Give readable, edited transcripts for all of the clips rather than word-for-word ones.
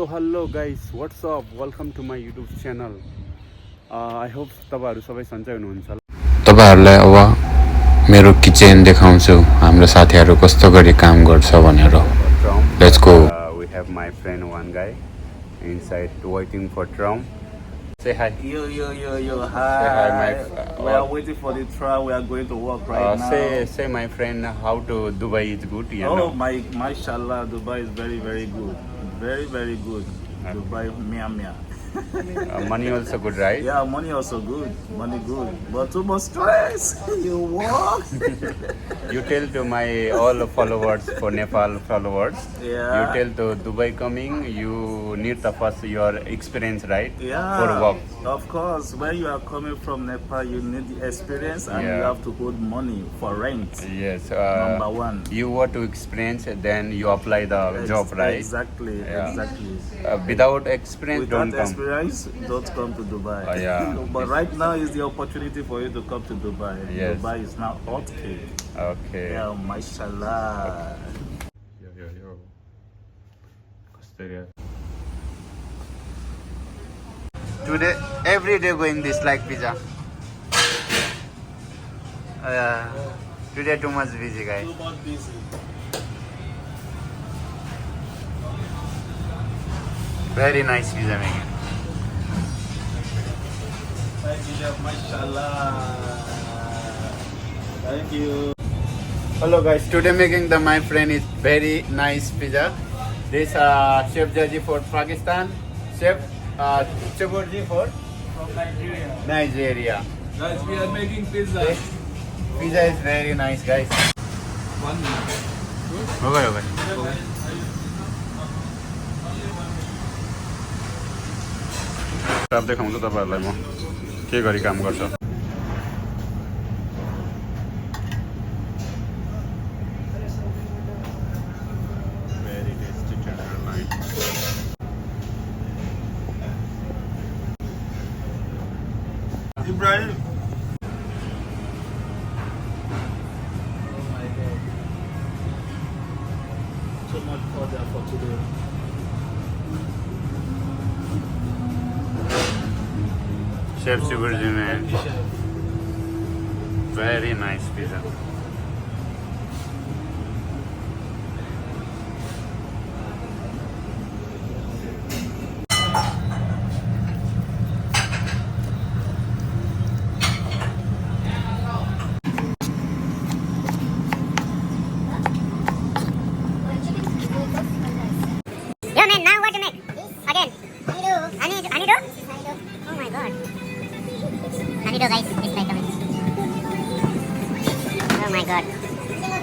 So hello guys, what's up? Welcome to my YouTube channel. I hope तपाईहरु सबै सन्चै हुनुहुन्छ होला. तपाईहरुलाई अब मेरो किचन देखाउँछु हाम्रो साथीहरु कस्तो गरी काम गर्छ भनेर. Let's go. We have my friend one guy inside waiting for tram. Say hi. Yo, hi. Say hi, my we are waiting for the tram. We are going to work right now. Say my friend how to Dubai is good, you know. Mashallah, Dubai is very, very good. Very good. Dubai, mia. Money also good, right? Yeah, money also good. Money good. But too much stress. You work. You tell to my all followers, for Nepal followers. Yeah. You tell to Dubai coming, you need the first your experience, right? Yeah. For work. Of course, when you are coming from Nepal, you need the experience and you have to put money for rent. Yes. Number one. You want to experience, then you apply the job, right? Exactly. Without experience, don't come. Don't come to Dubai. Yeah. But right now is the opportunity for you to come to Dubai. Yes. Dubai is now hot cake. Okay. Yeah, mashallah. Yo. Today, every day going this like pizza. Today too much busy, guys. Too much busy. Very nice pizza making. Mashallah. Thank you. Hello guys, today making my friend is very nice pizza. This Chef Jaji for Pakistan, Chef Chaburji for From Nigeria. Nigeria. Guys, we are making pizza. Pizza is very nice, guys. 1 minute. Okay. अब देखाउँछु तपाईहरुलाई म के गरी काम गर्छ. Very tasty tenderloin. Ibrahim. So much order for today. Chef Chaburji man. Very nice pizza. Yo man, now what to make? Again. Honeydew? Oh my god. Honeydew guys, this like coming. Oh my god.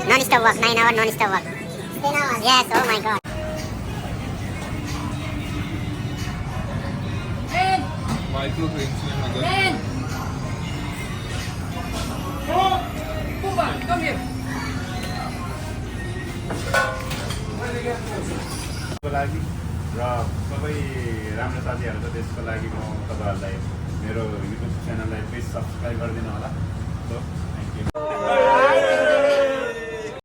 Non-stop work, 9 hour non-stop work. 10 hours? Yes, oh my god. Microgreens. Pupa, come here. लागि र सबै राम्रो साथीहरु छ त्यसको लागि म तपाईहरुलाई मेरो YouTube च्यानललाई प्लिज सब्स्क्राइब गरिदिनु होला. सो